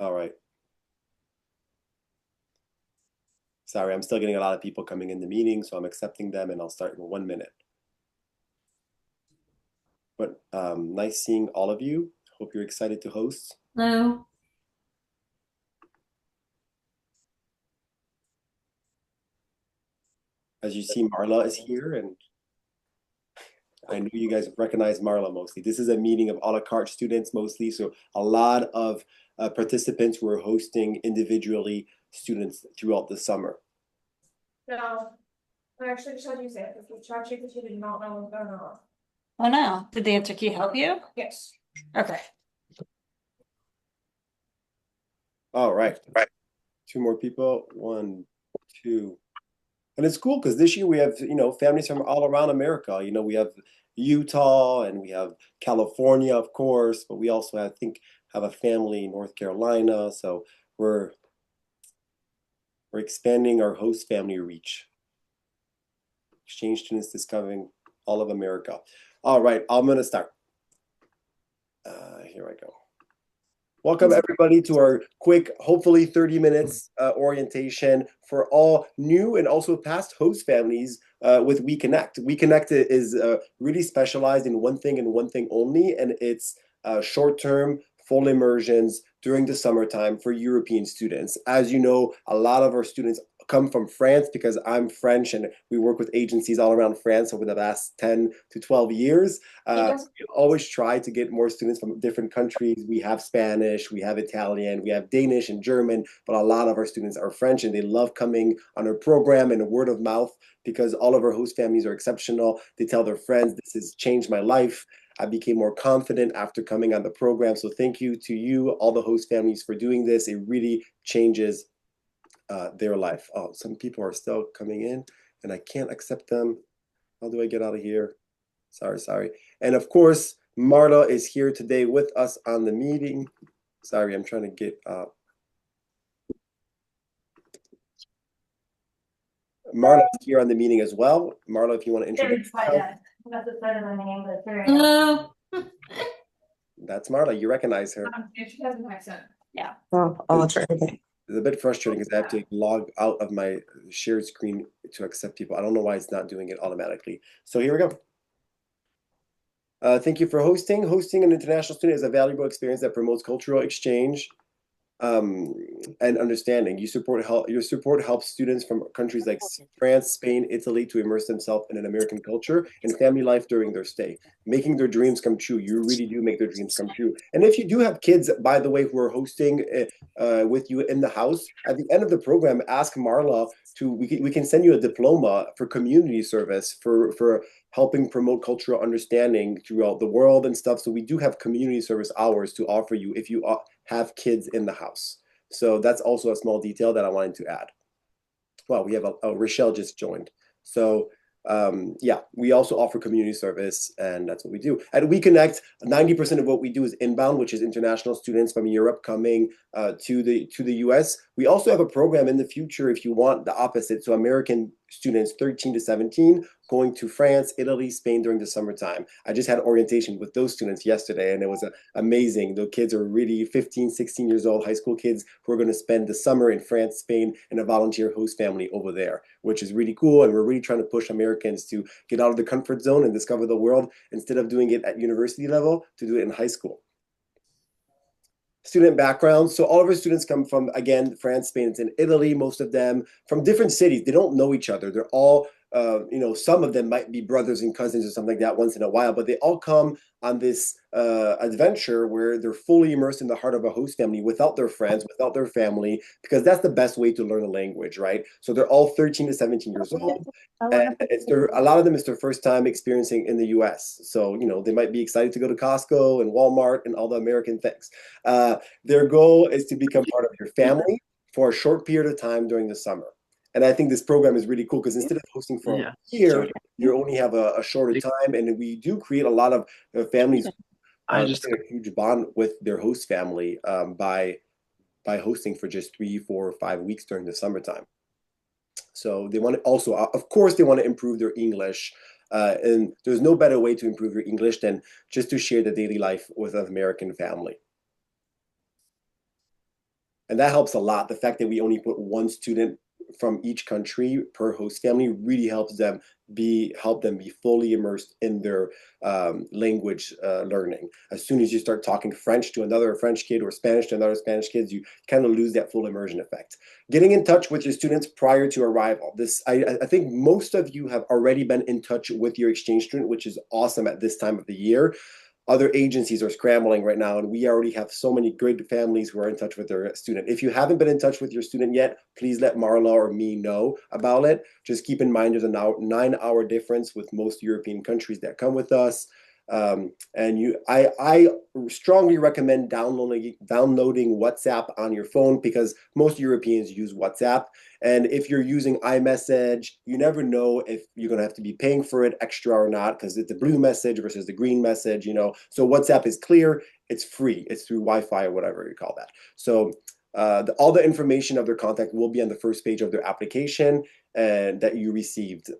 All right. Sorry, I'm still getting a lot of people coming in the meeting, so I'm accepting them and I'll start in 1 minute. But nice seeing all of you. Hope you're excited to host. Hello. As you see, Marla is here, and I know you guys recognize Marla mostly. This is a meeting of a la carte students mostly, so a lot of participants who are hosting individually students throughout the summer. No, I actually just had to use it because ChatGPT did not know what's going on. Oh no, did the answer key help you? Yes. Okay. All right. Two more people. One, two. And it's cool because this year we have, families from all around America. We have Utah and we have California, of course, but we also, I think, have a family in North Carolina. So we're expanding our host family reach. Exchange students discovering all of America. All right, I'm gonna start. Here I go. Welcome everybody to our quick, hopefully 30 minutes orientation for all new and also past host families with We Connect. We Connect is really specialized in one thing and one thing only, and it's short-term full immersions during the summertime for European students. As you know, a lot of our students come from France because I'm French and we work with agencies all around France over the last 10 to 12 years. We always try to get more students from different countries. We have Spanish, we have Italian, we have Danish and German, but a lot of our students are French and they love coming on our program and word of mouth because all of our host families are exceptional. They tell their friends, this has changed my life. I became more confident after coming on the program. So thank you to you, all the host families, for doing this. It really changes their life. Oh, some people are still coming in and I can't accept them. How do I get out of here? Sorry. And of course, Marta is here today with us on the meeting. Sorry, I'm trying to get Marla is here on the meeting as well. Marla, if you want to introduce yourself. Hello. That's Marla. You recognize her. She has an accent. Yeah. Oh, I'll try again. It's a bit frustrating because I have to log out of my shared screen to accept people. I don't know why it's not doing it automatically. So here we go. Thank you for hosting. Hosting an international student is a valuable experience that promotes cultural exchange um, and understanding. Your support helps students from countries like France, Spain, Italy to immerse themselves in an American culture and family life during their stay, making their dreams come true. You really do make their dreams come true. And if you do have kids, by the way, who are hosting with you in the house, at the end of the program, ask Marla to we can send you a diploma for community service for helping promote cultural understanding throughout the world and stuff. So we do have community service hours to offer you if you have kids in the house. So that's also a small detail that I wanted to add. Well, we have a Rochelle just joined. So yeah, we also offer community service, and that's what we do. At We Connect, 90% of what we do is inbound, which is international students from Europe coming to the US. We also have a program in the future if you want the opposite. So American students 13 to 17 going to France, Italy, Spain during the summertime. I just had orientation with those students yesterday, and it was amazing. The kids are really 15, 16 years old, high school kids who are going to spend the summer in France, Spain, and a volunteer host family over there, which is really cool. And we're really trying to push Americans to get out of the comfort zone and discover the world instead of doing it at university level, to do it in high school. Student backgrounds. So all of our students come from, again, France, Spain, and Italy, most of them from different cities. They don't know each other. They're all, some of them might be brothers and cousins or something like that once in a while, but they all come on this adventure where they're fully immersed in the heart of a host family without their friends, without their family, because that's the best way to learn a language, right? So they're all 13 to 17 years old. And a lot of them, it's their first time experiencing in the US. So, they might be excited to go to Costco and Walmart and all the American things. Their goal is to become part of your family for a short period of time during the summer. And I think this program is really cool because instead of hosting for a year, you only have a shorter time. And we do create a lot of families get a huge bond with their host family by hosting for just 3, 4, 5 weeks during the summertime. So they want to also, of course, they want to improve their English. And there's no better way to improve your English than just to share the daily life with an American family. And that helps a lot. The fact that we only put one student from each country per host family really helps them be fully immersed in their language learning. As soon as you start talking French to another French kid or Spanish to another Spanish kid, you kind of lose that full immersion effect. Getting in touch with your students prior to arrival. I think most of you have already been in touch with your exchange student, which is awesome at this time of the year. Other agencies are scrambling right now, and we already have so many great families who are in touch with their student. If you haven't been in touch with your student yet, please let Marla or me know about it. Just keep in mind there's a 9-hour difference with most European countries that come with us. I strongly recommend downloading WhatsApp on your phone because most Europeans use WhatsApp. And if you're using iMessage, you never know if you're going to have to be paying for it extra or not because it's the blue message versus the green message, you know. So WhatsApp is clear, it's free, it's through Wi-Fi or whatever you call that. So all the information of their contact will be on the first page of their application and that you received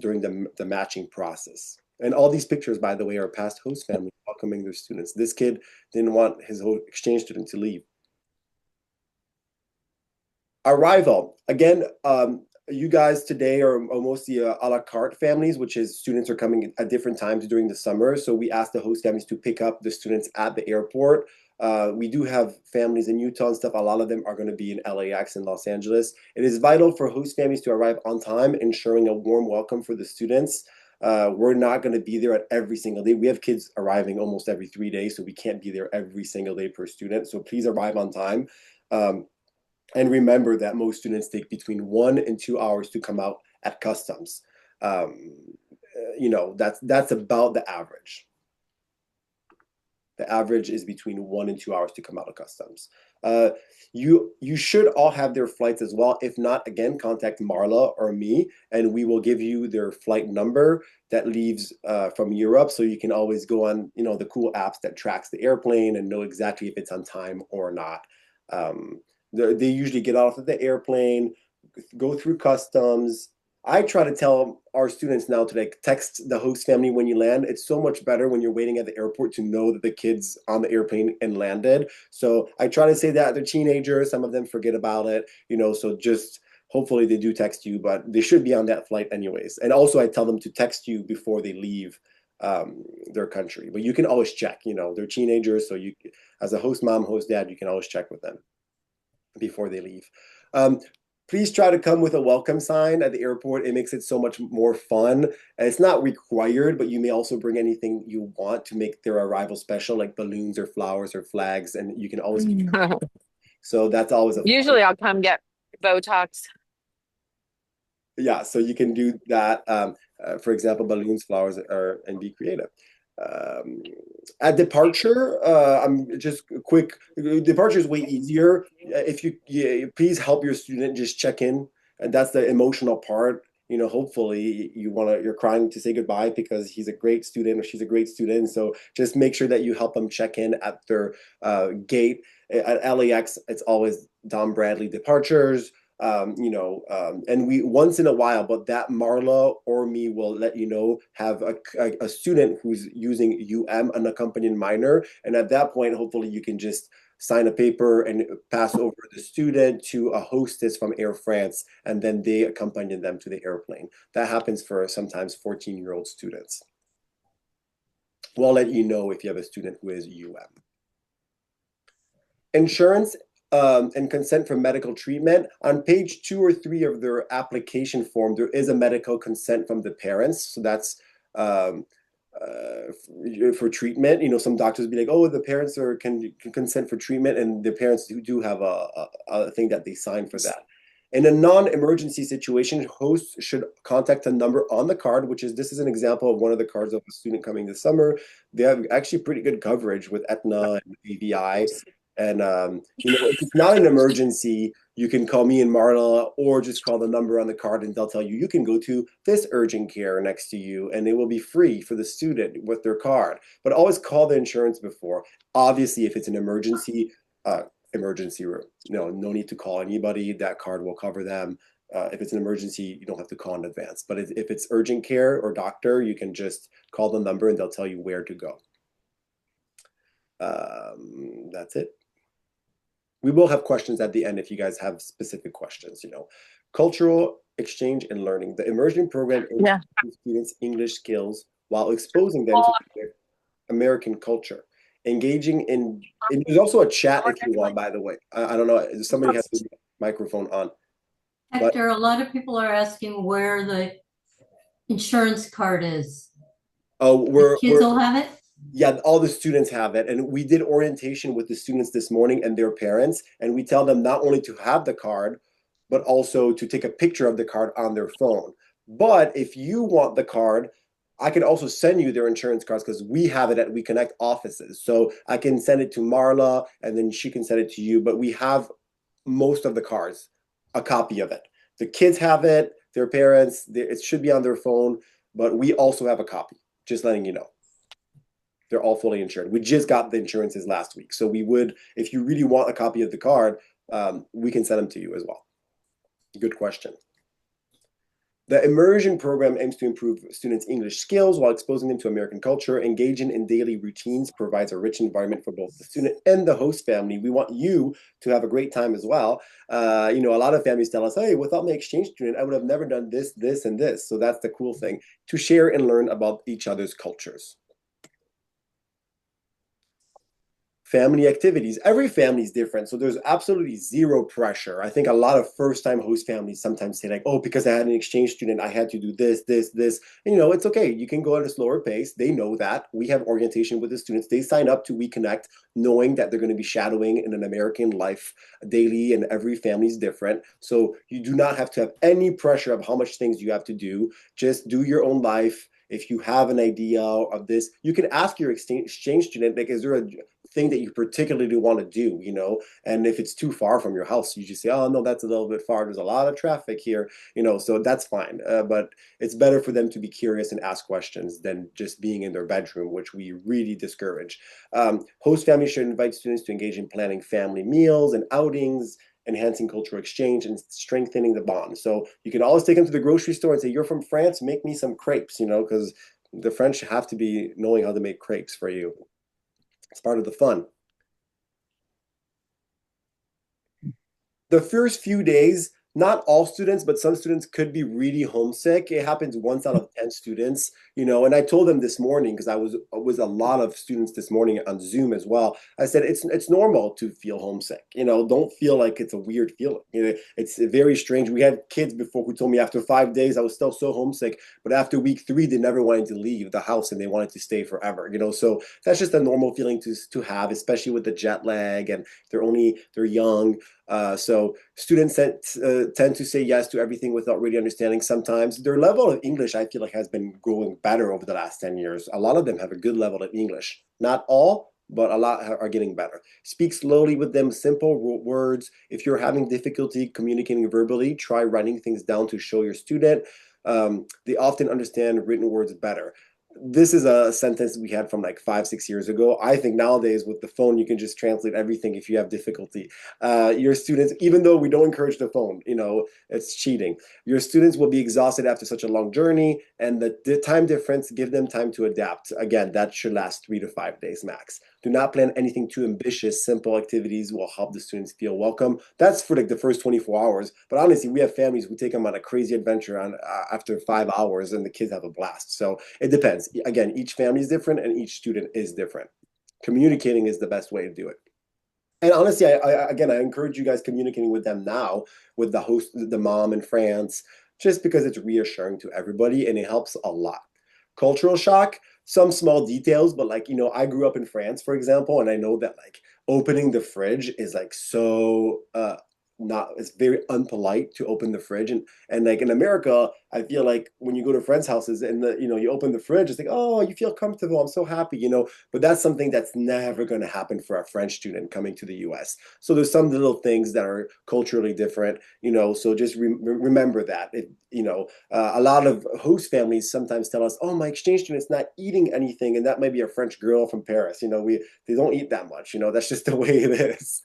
during the matching process. And all these pictures, by the way, are past host families welcoming their students. This kid didn't want his whole exchange student to leave. Arrival. Again, you guys today are mostly a la carte families, which is students are coming at different times during the summer. So we ask the host families to pick up the students at the airport. We do have families in Utah and stuff. A lot of them are going to be in LAX and Los Angeles. It is vital for host families to arrive on time, ensuring a warm welcome for the students. We're not going to be there at every single day. We have kids arriving almost every 3 days, so we can't be there every single day per student. So please arrive on time. And remember that most students take between 1 and 2 hours to come out at customs. You know, that's about the average. The average is between 1 and 2 hours to come out of customs. You should all have their flights as well. If not, again, contact Marla or me, and we will give you their flight number that leaves from Europe, so you can always go on, you know, the cool apps that tracks the airplane and know exactly if it's on time or not. They usually get off of the airplane, go through customs. I try to tell our students now to like text the host family when you land. It's so much better when you're waiting at the airport to know that the kid's on the airplane and landed. So I try to say that they're teenagers. Some of them forget about it, you know, so just hopefully they do text you, but they should be on that flight anyways. And also I tell them to text you before they leave their country. But you can always check, you know, they're teenagers. So you, as a host mom, host dad, you can always check with them before they leave. Please try to come with a welcome sign at the airport. It makes it so much more fun. And it's not required, but you may also bring anything you want to make their arrival special, like balloons or flowers or flags, and you can always be. So that's always a fun. Usually I'll come get Botox. Yeah, so you can do that. For example, balloons, flowers, and be creative. At departure, I'm just quick. Departure is way easier. If please help your student just check in, and that's the emotional part. You know, hopefully you're crying to say goodbye because he's a great student or she's a great student. So just make sure that you help them check in at their gate. At LAX, it's always Don Bradley departures. And we once in a while, but that Marla or me will let you know, have a student who's using an accompanying minor. And at that point, hopefully you can just sign a paper and pass over the student to a hostess from Air France, and then they accompany them to the airplane. That happens for sometimes 14-year-old students. We'll let you know if you have a student who is Insurance and consent for medical treatment. On page 2 or 3 of their application form, there is a medical consent from the parents. So that's for treatment. You know, some doctors be like, oh, the parents can consent for treatment, and the parents do have a thing that they sign for that. In a non-emergency situation, hosts should contact a number on the card, this is an example of one of the cards of a student coming this summer. They have actually pretty good coverage with Aetna and AVI. And, if it's not an emergency, you can call me and Marla, or just call the number on the card and they'll tell you, you can go to this urgent care next to you and it will be free for the student with their card. But always call the insurance before. Obviously, if it's an emergency, no need to call anybody. That card will cover them. If it's an emergency, you don't have to call in advance. But if it's urgent care or doctor, you can just call the number and they'll tell you where to go. That's it. We will have questions at the end if you guys have specific questions, Cultural exchange and learning. The immersion program Yeah. teaches students English skills while exposing them to American culture. Engaging in, and there's also a chat if you want, by the way. I don't know, somebody has the microphone on. But Hector, a lot of people are asking where the insurance card is. oh, The kids will have it? yeah, all the students have it. And we did orientation with the students this morning and their parents. And we tell them not only to have the card, but also to take a picture of the card on their phone. But if you want the card, I can also send you their insurance cards because we have it at We Connect offices. So I can send it to Marla and then she can send it to you. But we have most of the cards, a copy of it. The kids have it, their parents, it should be on their phone, but we also have a copy, just letting you know. They're all fully insured. We just got the insurances last week. So we would, if you really want a copy of the card, we can send them to you as well. Good question. The immersion program aims to improve students' English skills while exposing them to American culture. Engaging in daily routines provides a rich environment for both the student and the host family. We want you to have a great time as well. A lot of families tell us, hey, without my exchange student, I would have never done this, this, and this. So that's the cool thing, to share and learn about each other's cultures. Family activities. Every family is different, so there's absolutely zero pressure. I think a lot of first-time host families sometimes say like, oh, because I had an exchange student, I had to do this, this, this. And, it's okay. You can go at a slower pace. They know that. We have orientation with the students. They sign up to We Connect knowing that they're going to be shadowing in an American life daily, and every family is different. So you do not have to have any pressure of how much things you have to do. Just do your own life. If you have an idea of this, you can ask your exchange student, like, is there a thing that you particularly want to do, and if it's too far from your house, you just say, oh no, that's a little bit far, there's a lot of traffic here, so that's fine. But it's better for them to be curious and ask questions than just being in their bedroom, which we really discourage. Host families should invite students to engage in planning family meals and outings, enhancing cultural exchange and strengthening the bond. So you can always take them to the grocery store and say, you're from France, make me some crepes, because the French have to be knowing how to make crepes for you. It's part of the fun. The first few days, not all students, but some students could be really homesick. It happens once out of 10 students, and I told them this morning, because I was a lot of students this morning on Zoom as well. I said, it's normal to feel homesick. Don't feel like it's a weird feeling. It's very strange. We had kids before who told me after 5 days, I was still so homesick, but after week 3, they never wanted to leave the house and they wanted to stay forever, so that's just a normal feeling to have, especially with the jet lag, and they're young. So students tend to say yes to everything without really understanding sometimes. Their level of English, I feel like, has been growing better over the last 10 years. A lot of them have a good level of English. Not all, but a lot are getting better. Speak slowly with them, simple words. If you're having difficulty communicating verbally, try writing things down to show your student. They often understand written words better. This is a sentence we had from like 5-6 years ago. I think nowadays with the phone, you can just translate everything if you have difficulty. Your students, even though we don't encourage the phone, it's cheating. Your students will be exhausted after such a long journey, and the time difference, give them time to adapt. Again, that should last 3 to 5 days max. Do not plan anything too ambitious. Simple activities will help the students feel welcome. That's for like the first 24 hours. But honestly, we have families who take them on a crazy adventure after 5 hours, and the kids have a blast. So it depends. Again, each family is different and each student is different. Communicating is the best way to do it. And honestly, I encourage you guys communicating with them now, with the host, the mom in France, just because it's reassuring to everybody and it helps a lot. Cultural shock, some small details, but like, I grew up in France, for example, and I know that like opening the fridge is like so not it's very unpolite to open the fridge, and like in America, I feel like when you go to friends' houses and you open the fridge, it's like, oh, you feel comfortable, I'm so happy, but that's something that's never going to happen for a French student coming to the US. So there's some little things that are culturally different, so just remember that. A lot of host families sometimes tell us, oh, my exchange student's not eating anything, and that might be a French girl from Paris. They don't eat that much. That's just the way it is.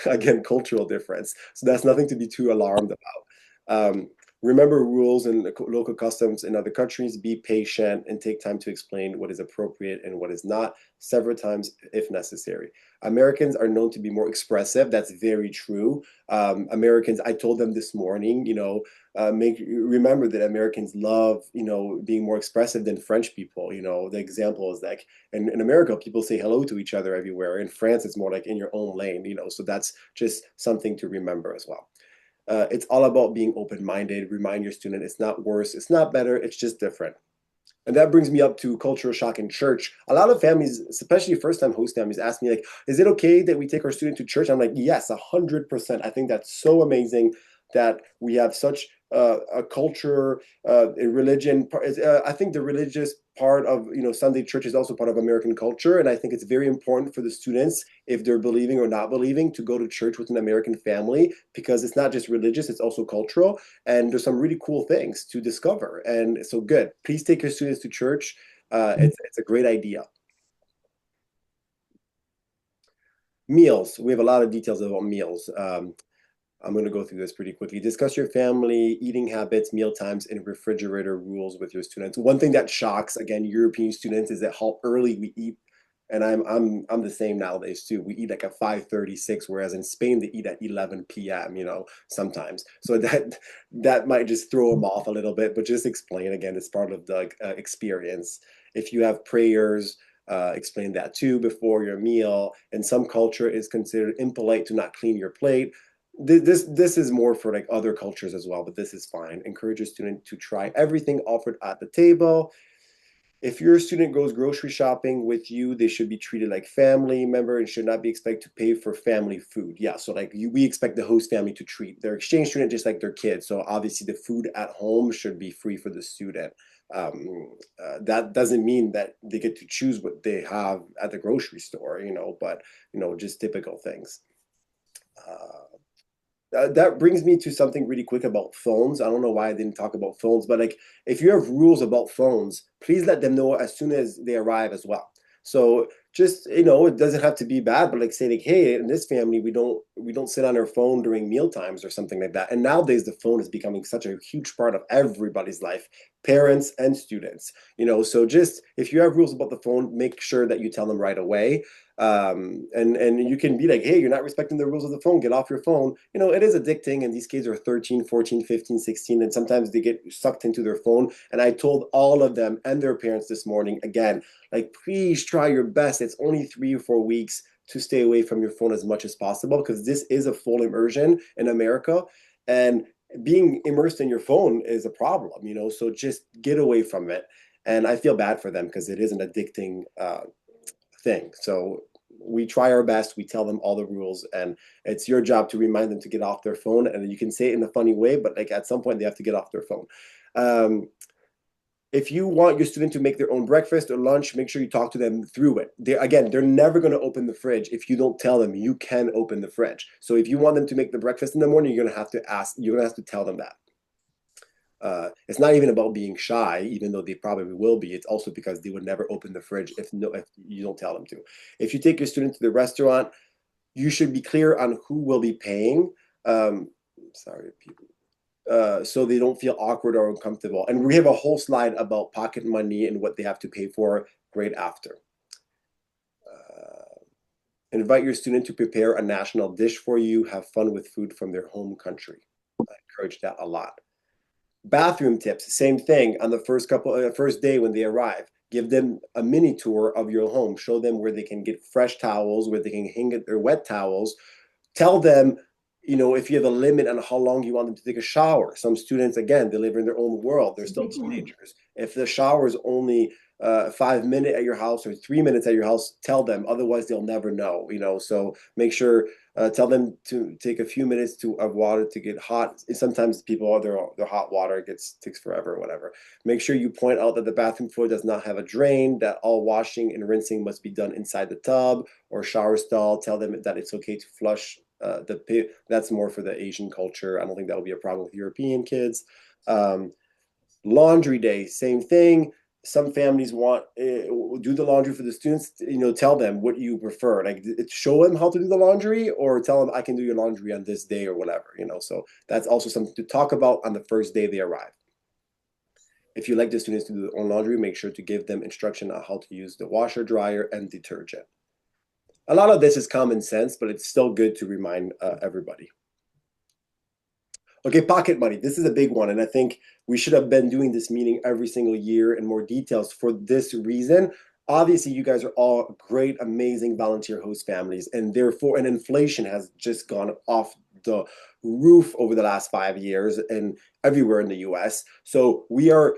Again, cultural difference. So that's nothing to be too alarmed about. Remember rules and local customs in other countries. Be patient and take time to explain what is appropriate and what is not, several times if necessary. Americans are known to be more expressive. That's very true. Americans, I told them this morning, remember that Americans love, being more expressive than French people. The example is like in America, people say hello to each other everywhere. In France, it's more like in your own lane, so that's just something to remember as well. It's all about being open-minded. Remind your student it's not worse, it's not better, it's just different. And that brings me up to cultural shock in church. A lot of families, especially first-time host families, ask me like, is it okay that we take our student to church? I'm like, yes, 100%. I think that's so amazing that we have such a culture, a religion. I think the religious part of Sunday church is also part of American culture, and I think it's very important for the students, if they're believing or not believing, to go to church with an American family, because it's not just religious, it's also cultural, and there's some really cool things to discover. And so good. Please take your students to church. It's a great idea. Meals. We have a lot of details about meals. I'm going to go through this pretty quickly. Discuss your family eating habits, meal times, and refrigerator rules with your students. One thing that shocks, again, European students is that how early we eat. And I'm the same nowadays too. We eat like at 5:36, whereas in Spain they eat at 11 p.m. Sometimes. So that might just throw them off a little bit. But just explain again. It's part of the experience. If you have prayers, explain that too before your meal. In some culture, it's considered impolite to not clean your plate. This is more for like other cultures as well, but this is fine. Encourage a student to try everything offered at the table. If your student goes grocery shopping with you, they should be treated like family member and should not be expected to pay for family food. Yeah, so like we expect the host family to treat their exchange student just like their kids. So obviously the food at home should be free for the student. That doesn't mean that they get to choose what they have at the grocery store, but just typical things. That brings me to something really quick about phones. I don't know why I didn't talk about phones, but like if you have rules about phones, please let them know as soon as they arrive as well. So just it doesn't have to be bad, but like say like, hey, in this family we don't sit on our phone during meal times or something like that. And nowadays the phone is becoming such a huge part of everybody's life, parents and students. So just if you have rules about the phone, make sure that you tell them right away. And you can be like, hey, you're not respecting the rules of the phone, get off your phone. It is addicting, and these kids are 13, 14, 15, 16, and sometimes they get sucked into their phone. And I told all of them and their parents this morning, again, like, please try your best. It's only 3 or 4 weeks to stay away from your phone as much as possible, because this is a full immersion in America, and being immersed in your phone is a problem, so just get away from it. And I feel bad for them because it is an addicting thing. So we try our best, we tell them all the rules, and it's your job to remind them to get off their phone. And you can say it in a funny way, but like at some point they have to get off their phone. If you want your student to make their own breakfast or lunch, make sure you talk to them through it. They're never going to open the fridge if you don't tell them you can open the fridge. So if you want them to make the breakfast in the morning, you're going to have to tell them that. It's not even about being shy, even though they probably will be. It's also because they would never open the fridge if you don't tell them to. If you take your student to the restaurant, you should be clear on who will be paying. Sorry, people. So they don't feel awkward or uncomfortable. And we have a whole slide about pocket money and what they have to pay for right after. Invite your student to prepare a national dish for you. Have fun with food from their home country. I encourage that a lot. Bathroom tips, same thing on the first day when they arrive. Give them a mini tour of your home. Show them where they can get fresh towels, where they can hang their wet towels. Tell them, if you have a limit on how long you want them to take a shower. Some students, again, they live in their own world. They're still teenagers. If the shower is only 5 minutes at your house or 3 minutes at your house, tell them. Otherwise, they'll never know. So make sure. Tell them to take a few minutes of water to get hot. Sometimes people, their hot water takes forever or whatever. Make sure you point out that the bathroom floor does not have a drain, that all washing and rinsing must be done inside the tub or shower stall. Tell them that it's okay to flush that's more for the Asian culture. I don't think that will be a problem with European kids. Laundry day, same thing. some families want do the laundry for the students. Tell them what you prefer. Like show them how to do the laundry, or tell them I can do your laundry on this day or whatever. So that's also something to talk about on the first day they arrive. If you like the students to do their own laundry, make sure to give them instruction on how to use the washer, dryer, and detergent. A lot of this is common sense, but it's still good to remind everybody. Okay, pocket money. This is a big one, and I think we should have been doing this meeting every single year in more details for this reason. Obviously, you guys are all great, amazing volunteer host families, and therefore, and inflation has just gone off the roof over the last 5 years and everywhere in the US. So we are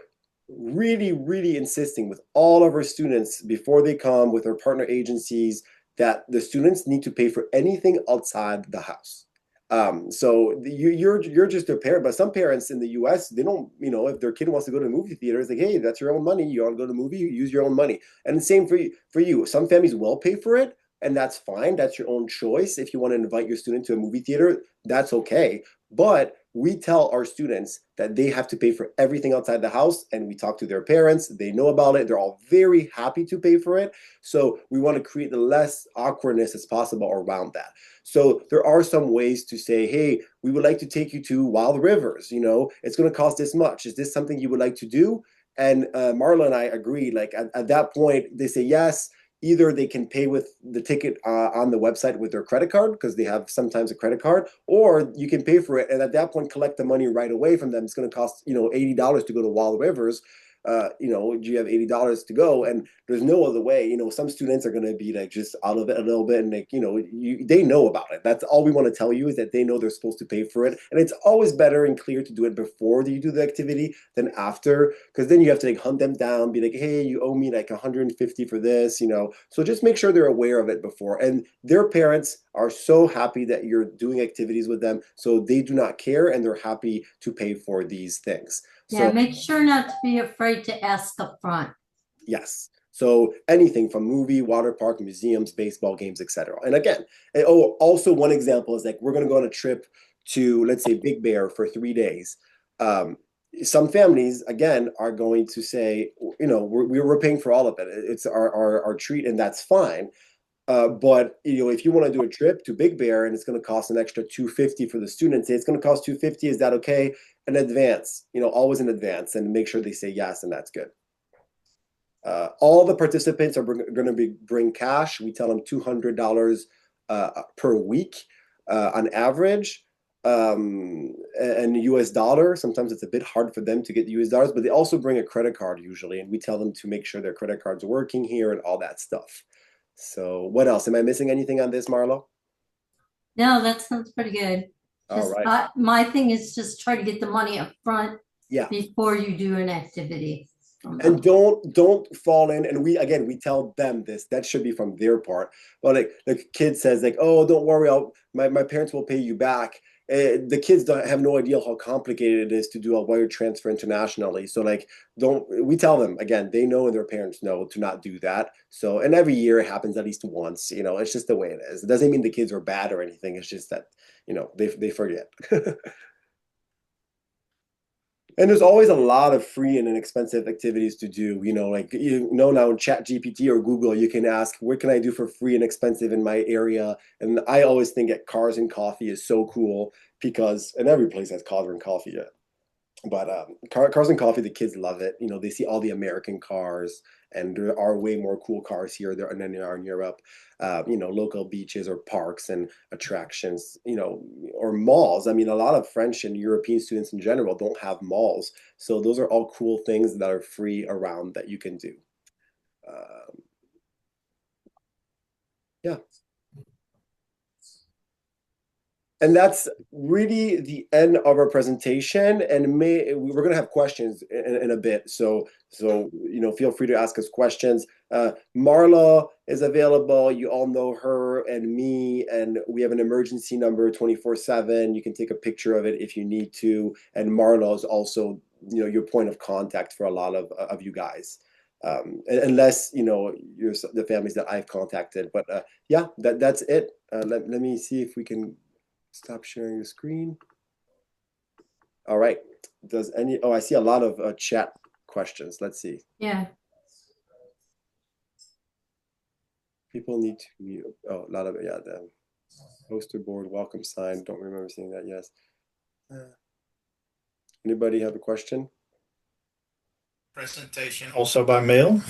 really, really insisting with all of our students before they come with our partner agencies that the students need to pay for anything outside the house. So you're just a parent, but some parents in the US, they don't, if their kid wants to go to the movie theater, it's like, hey, that's your own money. You want to go to the movie, you use your own money. And the same for you. Some families will pay for it, and that's fine. That's your own choice. If you want to invite your student to a movie theater, that's okay. But we tell our students that they have to pay for everything outside the house, and we talk to their parents. They know about it. They're all very happy to pay for it. So we want to create the less awkwardness as possible around that. So there are some ways to say, hey, we would like to take you to Wild Rivers. It's going to cost this much. Is this something you would like to do? And Marla and I agree. Like at that point, they say yes. Either they can pay with the ticket on the website with their credit card, because they have sometimes a credit card, or you can pay for it and at that point collect the money right away from them. It's going to cost $80 to go to Wild Rivers. You have $80 to go, and there's no other way. Some students are going to be like just out of it a little bit, and they know about it. That's all we want to tell you, is that they know they're supposed to pay for it, and it's always better and clear to do it before you do the activity than after, because then you have to hunt them down, be like, hey, you owe me like 150 for this. So just make sure they're aware of it before, and their parents are so happy that you're doing activities with them, so they do not care and they're happy to pay for these things. Yeah, So, make sure not to be afraid to ask up front. yes. So anything from movie, water park, museums, baseball games, etc. And again, also one example is like we're going to go on a trip to, let's say, Big Bear for 3 days. Some families, again, are going to say, we're paying for all of it. It's our treat, and that's fine. But if you want to do a trip to Big Bear and it's going to cost an extra $250 for the students, say it's going to cost $250. Is that okay? In advance, always in advance, and make sure they say yes, and that's good. All the participants are going to bring cash. We tell them $200 per week on average, and US dollar. Sometimes it's a bit hard for them to get US dollars, but they also bring a credit card usually, and we tell them to make sure their credit card's working here and all that stuff. So what else? Am I missing anything on this, Marlo? No, that sounds pretty good. All right. My thing is just try to get the money up front Yeah. before you do an activity. And don't fall in. And we tell them this. That should be from their part. But like the kid says, like, oh, don't worry, my parents will pay you back. The kids don't have no idea how complicated it is to do a wire transfer internationally. So we tell them, again, they know and their parents know to not do that. So, and every year it happens at least once. It's just the way it is. It doesn't mean the kids are bad or anything. It's just that they forget. And there's always a lot of free and inexpensive activities to do. Now in ChatGPT or Google, you can ask, what can I do for free and expensive in my area? And I always think that Cars and Coffee is so cool because, and every place has Cars and Coffee. But Cars and Coffee, the kids love it. They see all the American cars, and there are way more cool cars here than there are in Europe. Local beaches or parks and attractions, or malls. I mean, a lot of French and European students in general don't have malls. So those are all cool things that are free around that you can do. Yeah. And that's really the end of our presentation. And we're going to have questions in a bit. So feel free to ask us questions. Marla is available. You all know her and me, and we have an emergency number 24/7. You can take a picture of it if you need to. And Marla is also, your point of contact for a lot of you guys. Unless you're the families that I've contacted. But yeah, that's it. Let me see if we can stop sharing the screen. All right. I see a lot of chat questions. Let's see. Yeah. People need to, oh, a lot of it, yeah, the poster board, welcome sign, don't remember seeing that, yes. Anybody have a question? Presentation also by mail?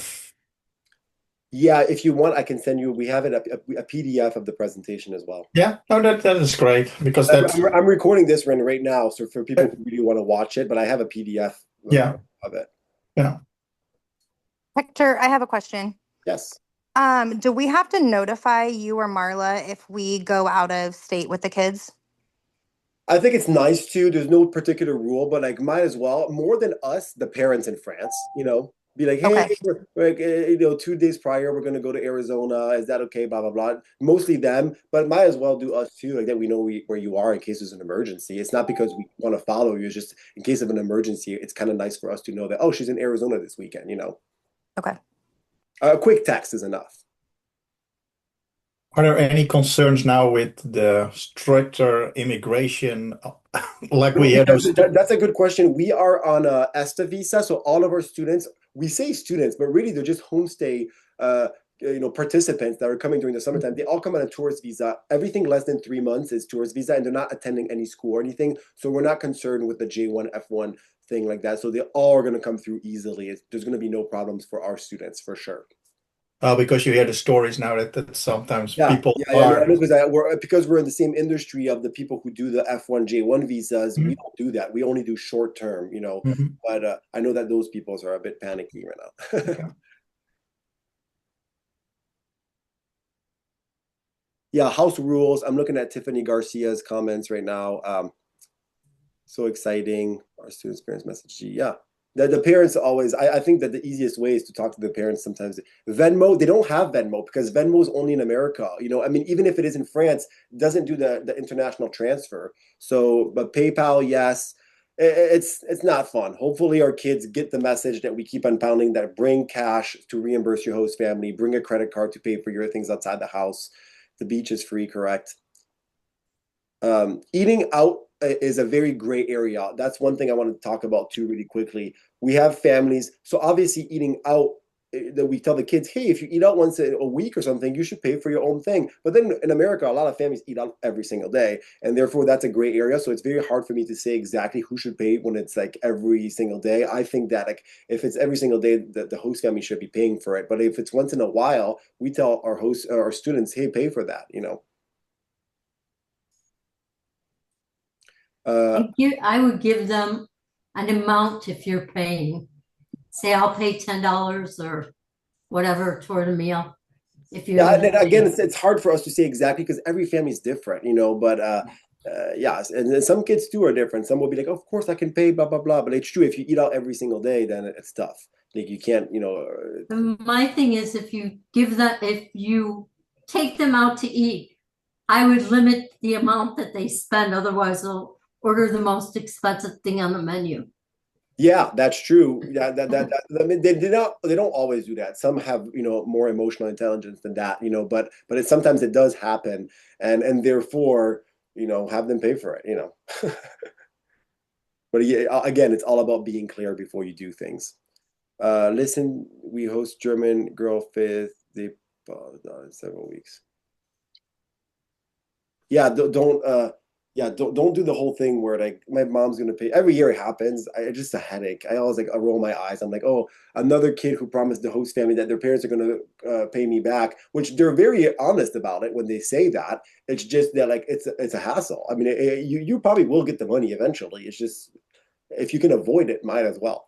Yeah, if you want, I can send you, we have it, a PDF of the presentation as well. Yeah, no, that is great because I'm, that's I'm recording this right now, so for people who really want to watch it, but I have a PDF Yeah. of it. yeah. Hector, I have a question. Yes. Do we have to notify you or Marla if we go out of state with the kids? I think it's nice to. There's no particular rule, but like might as well more than us, the parents in France. Be like, hey, Okay. we're, like 2 days prior, we're gonna go to Arizona. Is that okay? Blah blah blah. Mostly them, but might as well do us too. Like that, we know where you are in case there's an emergency. It's not because we want to follow you. It's just in case of an emergency. It's kind of nice for us to know that she's in Arizona this weekend. Okay. A quick text is enough. Are there any concerns now with the stricter immigration, like we had those? That's a good question. We are on a ESTA visa, so all of our students, we say students, but really they're just homestay, participants that are coming during the summertime. They all come on a tourist visa. Everything less than 3 months is tourist visa, and they're not attending any school or anything. So we're not concerned with the J1, F1 thing like that. So they all are going to come through easily. There's going to be no problems for our students for sure. Because you hear the stories now that sometimes people are because we're in the same industry of the people who do the F1 J1 visas. We don't do that. We only do short term, But I know that those peoples are a bit panicky right now. Yeah, house rules. I'm looking at Tiffany Garcia's comments right now. So exciting. Our students' parents message. Yeah. The parents always, I think that the easiest way is to talk to the parents sometimes. Venmo, they don't have Venmo because Venmo is only in America. Even if it is in France, it doesn't do the international transfer. So, but PayPal, yes, it's not fun. Hopefully our kids get the message that we keep on pounding, that bring cash to reimburse your host family, bring a credit card to pay for your things outside the house. The beach is free, correct? Eating out is a very gray area. That's one thing I want to talk about too really quickly. We have families, so obviously eating out, that we tell the kids, hey, if you eat out once a week or something, you should pay for your own thing. But then in America, a lot of families eat out every single day, and therefore that's a gray area. So it's very hard for me to say exactly who should pay when it's like every single day. I think that like if it's every single day, the host family should be paying for it. But if it's once in a while, we tell our students, hey, pay for that. I would give them an amount if you're paying. Say I'll pay $10 or whatever toward a meal. If you're and again, it's hard for us to say exactly because every family is different, But yes, and then some kids too are different. Some will be like, of course I can pay, blah blah blah. But it's true, if you eat out every single day, then it's tough. Like you can't, My thing is, if you take them out to eat, I would limit the amount that they spend. Otherwise, they'll order the most expensive thing on the menu. Yeah, that's true. Yeah, I mean, they don't always do that. Some have, more emotional intelligence than that, but sometimes it does happen, and therefore, have them pay for it, But again, it's all about being clear before you do things. Listen, we host German girl fifth. They in several weeks. Yeah, don't do the whole thing where like my mom's gonna pay. Every year it happens. It's just a headache. I always I roll my eyes. I'm like, oh, another kid who promised the host family that their parents are gonna pay me back, which they're very honest about it when they say that. It's just that like it's a hassle. I mean, you probably will get the money eventually. It's just if you can avoid it, might as well.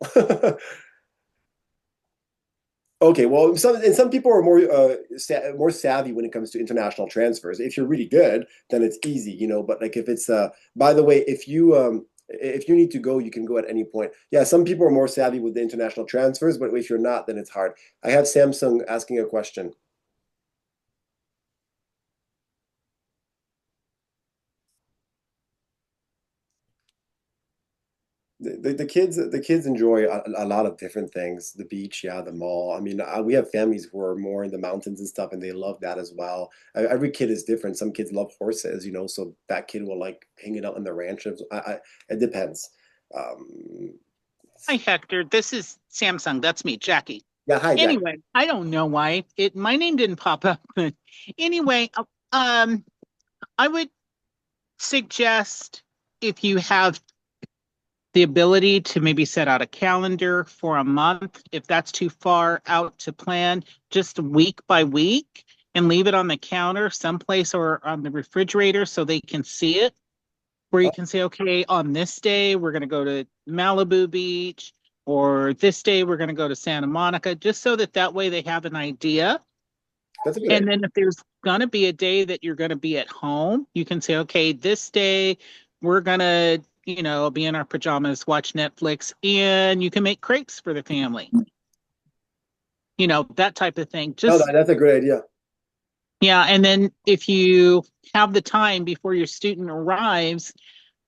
Okay, well, some people are more savvy when it comes to international transfers. If you're really good, then it's easy, But like if it's by the way, if you need to go, you can go at any point. Yeah, some people are more savvy with the international transfers, but if you're not, then it's hard. I have Samsung asking a question. The kids enjoy a lot of different things. The beach, yeah, the mall. I mean, we have families who are more in the mountains and stuff, and they love that as well. Every kid is different. Some kids love horses, so that kid will like hanging out in the ranches. It depends. Hi, Hector. This is Samsung. That's me, Jackie. Yeah, hi, Jack. Anyway, I don't know why my name didn't pop up, but anyway, I would suggest if you have the ability to maybe set out a calendar for a month, if that's too far out to plan, just week by week, and leave it on the counter someplace or on the refrigerator so they can see it. Where you can say, okay, on this day, we're going to go to Malibu Beach, or this day, we're going to go to Santa Monica, just so that way they have an idea. That's a good And idea. then if there's going to be a day that you're going to be at home, you can say, okay, this day, we're going to, be in our pajamas, watch Netflix, and you can make crepes for the family. That type of thing. No, Just, that's a great idea. yeah. And then if you have the time before your student arrives,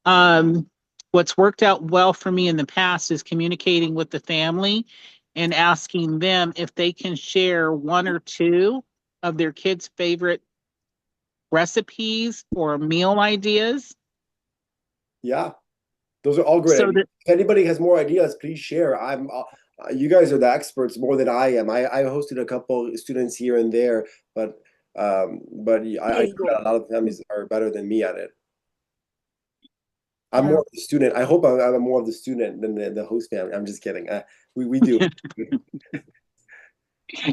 what's worked out well for me in the past is communicating with the family and asking them if they can share one or two of their kids' favorite recipes or meal ideas. Yeah, those are all great So ideas. that, If anybody has more ideas, please share. You guys are the experts more than I am. I hosted a couple students here and there, but I know that a lot of families are better than me at it. I'm more of the student. I hope I'm more of the student than the host family. I'm just kidding. We do.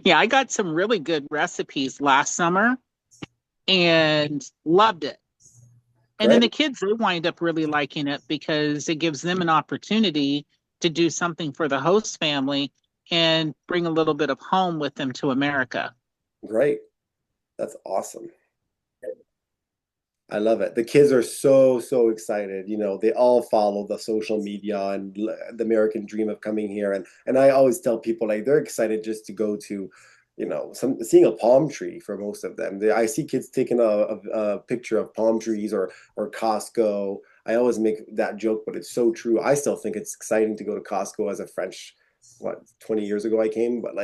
yeah, I got some really good recipes last summer and loved it. And then the Great. kids, they wind up really liking it because it gives them an opportunity to do something for the host family and bring a little bit of home with them to America. Great. That's awesome. I love it. The kids are so excited. They all follow the social media and the American dream of coming here. And I always tell people like they're excited just to go to, seeing a palm tree for most of them. I see kids taking a picture of palm trees or Costco. I always make that joke, but it's so true. I still think it's exciting to go to Costco as a French, 20 years ago I came, but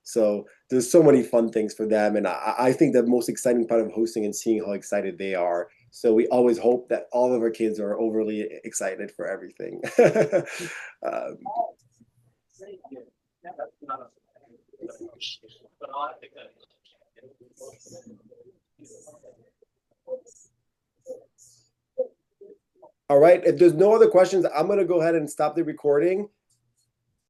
so there's so many fun things for them. And I think the most exciting part of hosting and seeing how excited they are. So we always hope that all of our kids are overly excited for everything. um, all right. If there's no other questions, I'm going to go ahead and stop the recording.